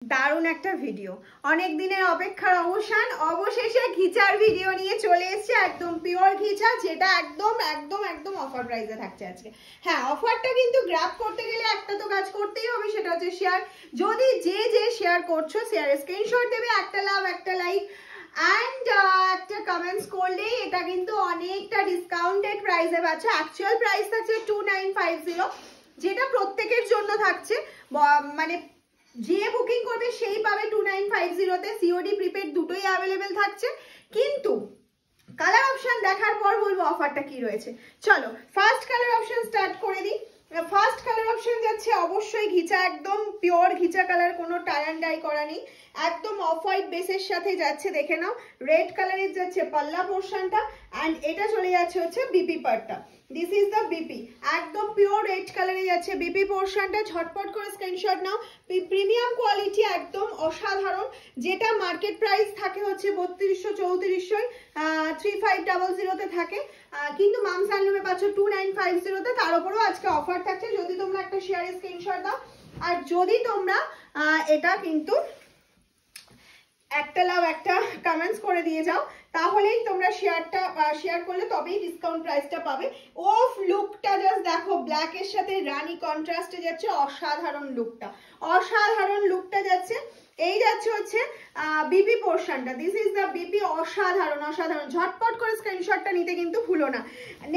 দারুণ একটা ভিডিও, অনেক দিনের অপেক্ষার অবসান, অবশেষে ঘিচার ভিডিও নিয়ে চলে এসেছে। একদম পিওর ঘিচা, যেটা একদম একদম একদম অফার প্রাইসে থাকছে আজকে। হ্যাঁ, অফারটা কিন্তু গ্র্যাব করতে গেলে একটা তো কাজ করতেই হবে, সেটা হচ্ছে শেয়ার। যদি যে শেয়ার করছো, শেয়ারের স্ক্রিনশট দেবে, একটা লাভ, একটা লাইক অ্যান্ড একটা কমেন্টস করলেই এটা কিন্তু অনেকটা ডিসকাউন্টেড প্রাইসে পাচ্ছ। অ্যাকচুয়াল প্রাইস থাকছে 2950, যেটা প্রত্যেকের জন্য থাকছে, মানে যে বুকিং করবে সেই পাবে 2950-তে। সিওডি প্রিপেড দুটোই অ্যাভেলেবেল থাকছে, কিন্তু কালার অপশন দেখার পর বলবো অফারটা কি রয়েছে। চলো ফার্স্ট কালার অপশন স্টার্ট করে দিই। ফার্স্ট কালার অপশন যাচ্ছে অবশ্যই ঘিচা, একদম পিওর ঘিচা কালার, কোনো টাই অ্যান্ড ডাই করা নেই, একদম অফ হোয়াইট বেসের সাথে যাচ্ছে। দেখে নাও, রেড কালারের যাচ্ছে পাল্লা পোর্শনটা, অ্যান্ড এটা চলে যাচ্ছে হচ্ছে বিপি পার্টটা। দিস ইজ দ্য বিপি, একদম পিওর রেড কালারে যাচ্ছে বিপি পোর্শনটা। ঝটপট করে স্ক্রিনশট নাও। প্রিমিয়াম কোয়ালিটি, একদম অসাধারণ, যেটা মার্কেট প্রাইস থাকে হচ্ছে 3200-3400, 3500-তে থাকে, কিন্তু মামস হ্যান্ডলুমে পাচ্ছ 2950-তে। তার উপরেও আজকে অফার থাকছে যদি তোমরা একটা শেয়ারের স্ক্রিনশট দাও, আর যদি তোমরা এটা কিন্তু একটা লাভ একটা কমেন্টস করে দিয়ে যাও, তাহলেই তোমরা শেয়ার করলে তবেই ডিসকাউন্ট প্রাইসটা পাবে। ওফ, লুকটা জাস্ট দেখো, ব্ল্যাক এর সাথে রানী কন্ট্রাস্টে যাচ্ছে, অসাধারণ লুকটা, অসাধারণ লুকটা যাচ্ছে। এই যাচ্ছে হচ্ছে বিপি পোর্শনটা, দিস ইজ দ্য বিপি, অসাধারণ অসাধারণ। ঝটপট করে স্ক্রিনশটটা নিতে কিন্তু ভুলো না।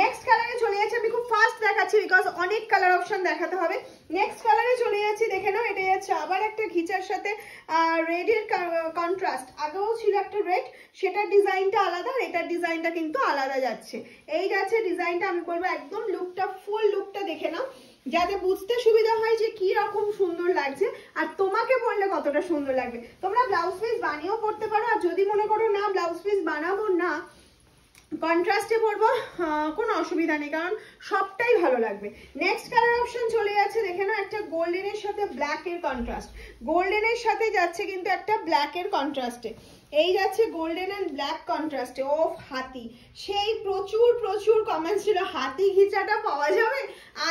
নেক্সট কালারে চলে যাচ্ছে, আমি খুব ফাস্ট দেখাচ্ছি বিকজ অনেক কালার অপশন দেখাতে হবে। নেক্সট কালারে চলে যাচ্ছি, দেখে নাও, এটা যাচ্ছে আবার একটা ঘিচার সাথে রেডের কন্ট্রাস্ট। আগেও ছিল একটা রেড, সেটার ডিজাইনটা আলাদা, আর এটার ডিজাইনটা কিন্তু আলাদা যাচ্ছে। এই যাচ্ছে ডিজাইনটা, আমি বলবো একদম লুকটা, ফুল লুকটা দেখে নাও, যাতে বুঝতে সুবিধা হয় যে কি রকম সুন্দর লাগছে আর তোমাকে পরলে কতটা সুন্দর লাগবে। তোমরা ব্লাউজ পিস বানিয়েও পরতে পারো, আর যদি মনে করো না ব্লাউজ পিস বানাবো না, কন্ট্রাস্টে পরবো, কোনো অসুবিধা নেই, কারণ সবটাই ভালো লাগবে। নেক্সট কালার অপশন চলে যাচ্ছে, দেখে নাও, একটা গোল্ডেনের সাথে ব্ল্যাক এর কন্ট্রাস্ট, গোল্ডেনের সাথে যাচ্ছে কিন্তু একটা ব্ল্যাক এর কন্ট্রাস্টে। এই যাচ্ছে গোল্ডেন এন্ড ব্ল্যাক কন্ট্রাস্টে। ও হাতি, সেই প্রচুর প্রচুর কমেন্টস ছিল হাতি ঘিচাটা পাওয়া যাবে,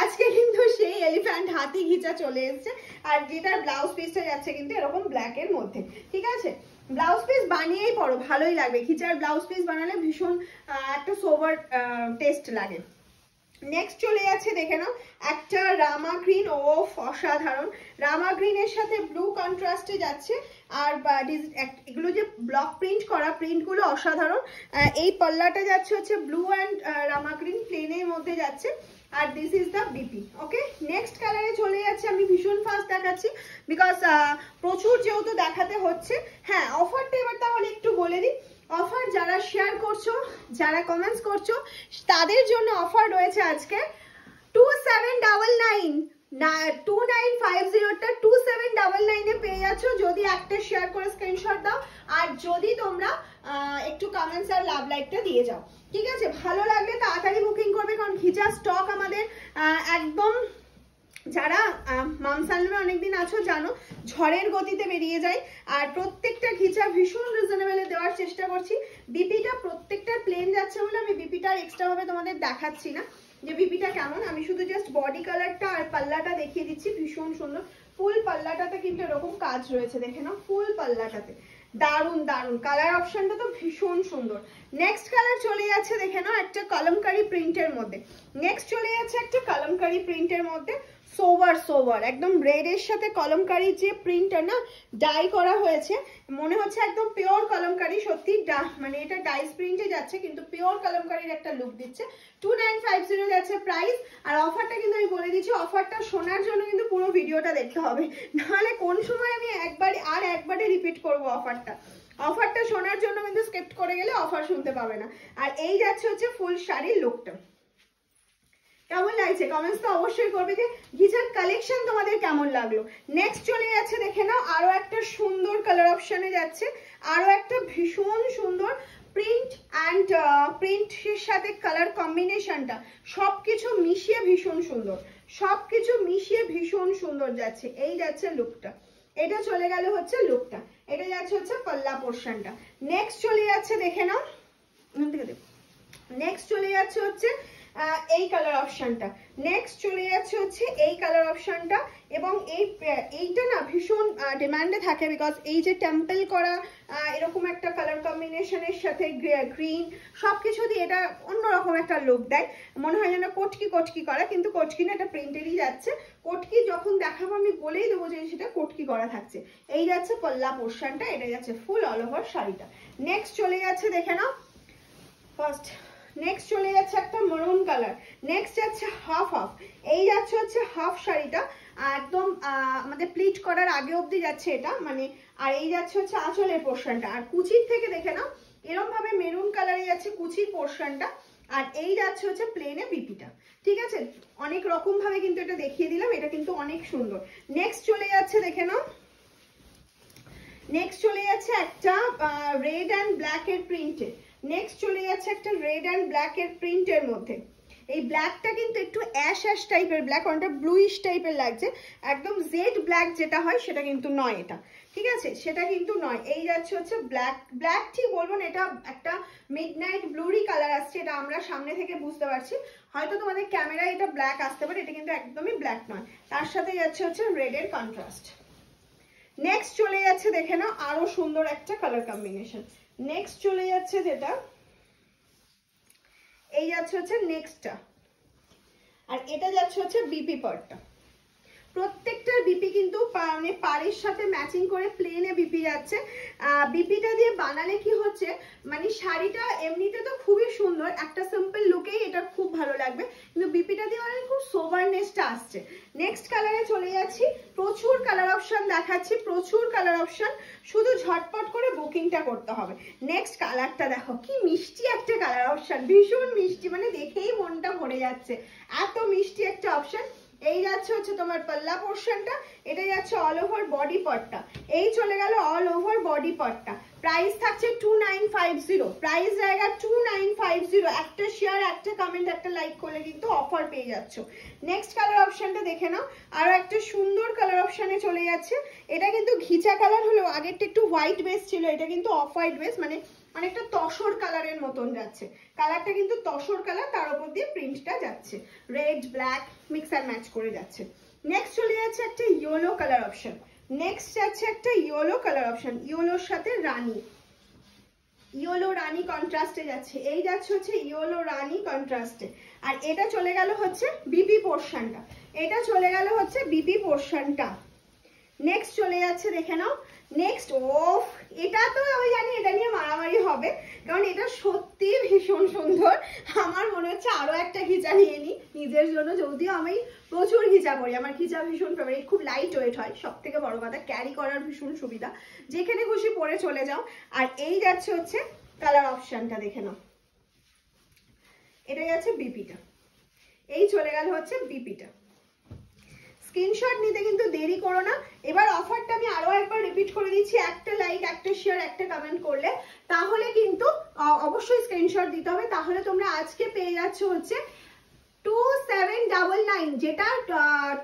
আজকে কিন্তু সেই এলিফ্যান্ট হাতি ঘিচা চলে এসেছে। আর যেটার ব্লাউজ পিসটা যাচ্ছে কিন্তু এরকম ব্ল্যাক এর মধ্যে, ঠিক আছে। ব্লাউজ পিস বানিয়েই পরো, ভালোই লাগবে। ঘিচার ব্লাউজ পিস বানালে ভীষণ একটা সোভার টেস্ট লাগে। নেক্সট চলে যাচ্ছে, দেখে নাও, একটা রামা গ্রিন, ও অসাধারণ, রামা গ্রিনের সাথে ব্লু কন্ট্রাস্টে যাচ্ছে। আর এগুলো যে ব্লক প্রিন্ট করা, প্রিন্টগুলো অসাধারণ। এই পাল্লাটা যাচ্ছে হচ্ছে ব্লু অ্যান্ড রামা গ্রিন প্লেনের মধ্যে যাচ্ছে, আর this is the BP. Okay, next কালারে চলে যাচ্ছে, আমি ভীষণ ফাস্ট দেখাচ্ছি বিকজ প্রচুর যেহেতু দেখাতে হচ্ছে। হ্যাঁ, অফারটা এবার তাহলে একটু বলে দিই। অফার যারা শেয়ার করছো, যারা কমেন্টস করছো, তাদের জন্য অফার রয়েছে আজকে 2799, না 2950টা 2799-এ পেয়ে যাচ্ছ যদি একটা শেয়ার করে স্ক্রিনশট দাও, আর যদি তোমরা একটু কমেন্টস আর লাভ লাইকটা দিয়ে যাও, ঠিক আছে। ভালো লাগলে তাড়াতাড়ি বুকিং করবে, কারণ ঘিচা স্টক আমাদের একদম, যারা মামস হ্যান্ডলুমে অনেকদিন আছো জানো, ঝড়ের গতিতে বেরিয়ে যায়। আর প্রত্যেকটা ঘিচা ভীষণ রিজনেবলে দেওয়ার চেষ্টা করছি। বিপিটা প্রত্যেকটা প্লেন যাচ্ছে বলে আমি বিপিটার এক্সট্রা ভাবে তোমাদের দেখাচ্ছি না যে বিপিটা কেমন, আমি শুধু জাস্ট বডি কালারটা আর পাল্লাটা দেখিয়ে দিচ্ছি। ভীষণ সুন্দর, ফুল পাল্লাটাতে কিন্তু এরকম কাজ রয়েছে, দেখে নাও, ফুল পাল্লাটাতে দারুন দারুন কালার অপশনটা তো ভীষণ সুন্দর। নেক্সট কালার চলে যাচ্ছে, দেখে নাও, একটা কলমকারি প্রিন্টের মধ্যে। নেক্সট চলে যাচ্ছে একটা কলমকারি প্রিন্টের মধ্যে, সোভার একদম রেডের সাথে কলমকারি যে প্রিন্টটা না ডাই করা হয়েছে, মনে হচ্ছে একদম পিওর কলমকারি। সত্যি মানে এটা ডাইস প্রিন্টে যাচ্ছে, কিন্তু পিওর কলমকারির একটা লুক দিচ্ছে। 2950 যাচ্ছে প্রাইস। আর অফারটা কিন্তু আমি বলে দিচ্ছি, অফারটা শোনার জন্য কিন্তু পুরো ভিডিওটা দেখতে হবে, নাহলে কোন সময় আমি একবারে রিপিট করবো অফারটা শোনার জন্য কিন্তু স্কিপ করে গেলে অফার শুনতে পাবে না। আর এই যাচ্ছে হচ্ছে ফুল শাড়ির লুকটা। কেমন লাগছে কমেন্টস তো অবশ্যই করবে যে ঘিচার কালেকশন তোমাদের কেমন লাগলো। নেক্সট চলে যাচ্ছে, দেখে নাও, আরো একটা সুন্দর কালার অপশনে যাচ্ছে, আরো একটা ভীষণ সুন্দর প্রিন্ট অ্যান্ড প্রিন্টের সাথে কালার কম্বিনেশনটা সবকিছু মিশিয়ে ভীষণ সুন্দর, সবকিছু মিশিয়ে ভীষণ সুন্দর যাচ্ছে। এই যাচ্ছে লুকটা, এটা চলে গেল হচ্ছে লুকটা, এটা যাচ্ছে হচ্ছে পাল্লা পোর্শনটা। নেক্সট চলে যাচ্ছে, দেখে নাও, নেক্সট চলে যাচ্ছে হচ্ছে এই কালার অপশনটা। নেক্সট চলে যাচ্ছে হচ্ছে এই কালার অপশনটা, এবং এইটা না ভীষণ ডিমান্ডে থাকে, বিকজ এই যে টেম্পল করা এরকম একটা কালার কম্বিনেশনের সাথে গ্রিন সবকিছু দিয়ে এটা অন্যরকম একটা লুক দেয়, মনে হয় যেন কটকি কটকি করা, কিন্তু কটকি না, এটা প্রিন্টেরই যাচ্ছে। কটকি যখন দেখাবো আমি বলেই দেবো যে সেটা কটকি করা থাকছে। এই যাচ্ছে পল্লা পোর্শনটা, এটা যাচ্ছে ফুল অল ওভার শাড়িটা। নেক্সট চলে যাচ্ছে দেখে নাও ফার্স্ট, নেক্সট চলে যাচ্ছে একটা মেরুন কালার, নেক্সট যাচ্ছে হাফ হাফ, এই যাচ্ছে হচ্ছে হাফ শাড়িটা একদম আমাদের প্লিট করার আগে অবধি যাচ্ছে এটা, মানে আর এই যাচ্ছে হচ্ছে আঁচলের পোর্শনটা, আর কুচির থেকে দেখে নাও এরকম ভাবে মেরুন কালারে যাচ্ছে কুচির পোর্শনটা, আর এই যাচ্ছে হচ্ছে প্লেনে বিপিটা। ঠিক আছে, অনেক রকম ভাবে কিন্তু এটা দেখিয়ে দিলাম, এটা কিন্তু অনেক সুন্দর। নেক্সট চলে যাচ্ছে দেখে নাও, নেক্সট চলে যাচ্ছে একটা রেড অ্যান্ড ব্ল্যাক এর প্রিন্টে, নেক্সট চলে যাচ্ছে একটা রেড অ্যান্ড ব্ল্যাক এর প্রিন্টের মধ্যে। এই ব্ল্যাকটা কিন্তু একটু অ্যাশ অ্যাশ টাইপের ব্ল্যাক, অনেকটা ব্লুইশ টাইপের লাগছে, একদম জেড ব্ল্যাক যেটা হয় সেটা কিন্তু নয় এটা, ঠিক আছে, সেটা কিন্তু নয়। এই যাচ্ছে হচ্ছে ব্ল্যাক, ব্ল্যাক ঠিক বলবো না, এটা একটা মিডনাইট ব্লুরি কালার আসছে, এটা আমরা সামনে থেকে বুঝতে পারছি, হয়তো তোমাদের ক্যামেরায় এটা ব্ল্যাক আসতে পারে, এটা কিন্তু একদমই ব্ল্যাক নয়, তার সাথে যাচ্ছে হচ্ছে রেড এর কন্ট্রাস্ট। নেক্সট চলে যাচ্ছে দেখে নাও আরো সুন্দর একটা কালার কম্বিনেশন, নেক্সট চলে যাচ্ছে যেটা এই যাচ্ছে হচ্ছে নেক্সটটা, আর এটা যাচ্ছে হচ্ছে বিপি পার্টটা। প্রত্যেকটার বিপি কিন্তু মানে পাড়ের সাথে ম্যাচিং করে প্লেনে বিপি যাচ্ছে। বিপিটা দিয়ে বানালে কি হচ্ছে, মানে শাড়িটা এমনিতে তো খুবই সুন্দর, একটা সিম্পল লুকেই এটা খুব ভালো লাগবে, কিন্তু বিপিটা দিয়ে মানে খুব সোভারনেসটা আসছে। নেক্সট কালারে চলে যাচ্ছি, প্রচুর কালার অপশন দেখাচ্ছি, প্রচুর কালার অপশন, শুধু ঝটপট করে বুকিংটা করতে হবে। নেক্সট কালারটা দেখো কি মিষ্টি একটা কালার অপশন, ভীষণ মিষ্টি, মানে দেখেই মনটা ভরে যাচ্ছে, এত মিষ্টি একটা অপশন। এই যাচ্ছে হচ্ছে তোমার পাল্লা পোর্শনটা, এটা যাচ্ছে অল ওভার বডি পার্টটা, এই চলে গেল অল ওভার বডি পার্টটা। প্রাইস থাকছে 2950, প্রাইস জায়গা 2950। একটা শেয়ার, একটা কমেন্ট, একটা লাইক করলে কিন্তু অফার পেয়ে যাচ্ছ। নেক্সট কালার অপশনটা দেখে নাও, আরো একটা সুন্দর কালার অপশনে চলে যাচ্ছে, এটা কিন্তু ঘিচা কালার হলেও আগেরটা একটু হোয়াইট বেস ছিল, এটা কিন্তু অফ হোয়াইট বেস, মানে অনেকটা তসর কালারের মতন যাচ্ছে, কালারটা কিন্তু তসর কালার, তার উপর দিয়ে প্রিন্টটা যাচ্ছে red black mix and match করে যাচ্ছে। নেক্সট চলে যাচ্ছে একটা ইয়েলো কালার অপশন, নেক্সট যাচ্ছে একটা ইয়েলো কালার অপশন, ইয়েলোর সাথে রানী, ইয়েলো রানী কন্ট্রাস্টে যাচ্ছে, এই যাচ্ছে হচ্ছে ইয়েলো রানী কন্ট্রাস্টে। আর এটা চলে গেল হচ্ছে বিপি পোর্শনটা, এটা চলে গেল হচ্ছে বিপি পোর্শনটা। নেক্সট চলে যাচ্ছে দেখে নাও, নেক্সট ওফ, এটা তো আমি জানি এটা নিয়ে মারামারি হবে, কারণ এটা সত্যি ভীষণ সুন্দর, আমার মনে হচ্ছে আরো একটা ঘিচা নিয়ে নিই নিজের জন্য, যদিও আমি প্রচুর ঘিচা পরি, আমার ঘিচা ভীষণ ফেভারিট, খুব লাইট ওয়েট হয়, সব থেকে বড় কথা ক্যারি করার ভীষণ সুবিধা, যেখানে খুশি পরে চলে যাও। আর এই যাচ্ছে হচ্ছে কালার অপশনটা দেখে নাও, এটা যাচ্ছে বিপিটা, এই চলে গেল হচ্ছে বিপিটা। স্ক্রিনশট নিতে কিন্তু দেরি করো না। এবার অফারটা আমি আরো একবার রিপিট করে দিচ্ছি, একটা লাইক, একটা শেয়ার, একটা কমেন্ট করলে তাহলে কিন্তু অবশ্যই স্ক্রিনশট দিতে হবে, তাহলে তোমরা আজকে পেয়ে যাচ্ছ হচ্ছে 2799, যেটা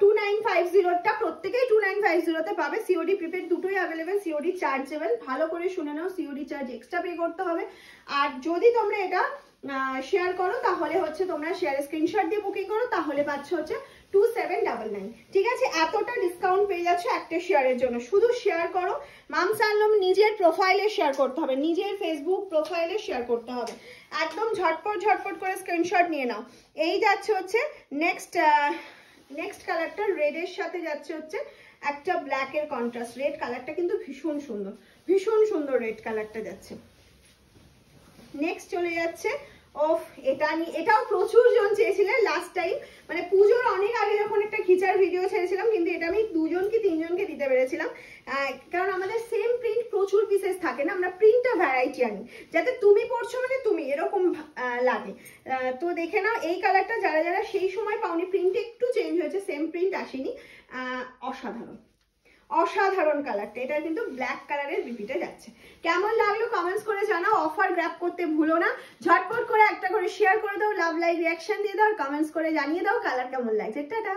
2950টা প্রত্যেকেই 2950তে পাবে, সিওডি প্রিপেড দুটোই অ্যাভেলেবেল, সিওডি চার্জেবল, ভালো করে শুনে নাও, সিওডি চার্জ এক্সট্রা পে করতে হবে। আর যদি তোমরা এটা শেয়ার করো তাহলে হচ্ছে তোমরা শেয়ার স্ক্রিনশট দিয়ে বুকিং করো, তাহলে পাচ্ছ হচ্ছে 2799, ঠিক আছে, এতটা ডিসকাউন্ট পেয়ে যাচ্ছ একটা শেয়ারের জন্য। শুধু শেয়ার করো, মামস আলম নিজের প্রোফাইলে শেয়ার করতে হবে, নিজের ফেসবুক প্রোফাইলে শেয়ার করতে হবে, একদম ঝটপট ঝটপট করে স্ক্রিনশট নিয়ে নাও। এই যাচ্ছে হচ্ছে নেক্সট কালারটা রেডের সাথে যাচ্ছে হচ্ছে একটা ব্ল্যাক এর কন্ট্রাস্ট, রেড কালারটা কিন্তু ভীষণ সুন্দর, ভীষণ সুন্দর রেড কালারটা যাচ্ছে। নেক্সট চলে যাচ্ছে ওফ, এটাও প্রচুর জন চেয়েছিলেন লাস্ট টাইম, মানে পুজোর অনেক আগে যখন একটা খিচার ভিডিও ছেড়েছিলাম, কিন্তু এটা আমি 2জন কি 3জনকে দিতে পেরেছিলাম, কারণ আমাদের সেম প্রিন্ট প্রচুর পিসেস থাকে না, আমরা প্রিন্টটা ভ্যারাইটি আনি, যাতে তুমি পড়ছো মানে তুমি এরকম লাগে। তো দেখে নাও এই কালারটা, যারা যারা সেই সময় পাওনি, প্রিন্ট একটু চেঞ্জ হয়েছে, সেম প্রিন্ট আসেনি, অসাধারণ অসাধারণ কালারটা, এটা কিন্তু ব্ল্যাক কালারের বিপিটা যাচ্ছে। কেমন লাগলো কমেন্টস করে জানাও, অফার গ্র্যাব করতে ভুলো না, ঝটপট করে একটা করে শেয়ার করে দাও, লাভ লাইক রিয়াকশন দিয়ে দাও, কমেন্টস করে জানিয়ে দাও কালার কেমন লাগছে। টাটা।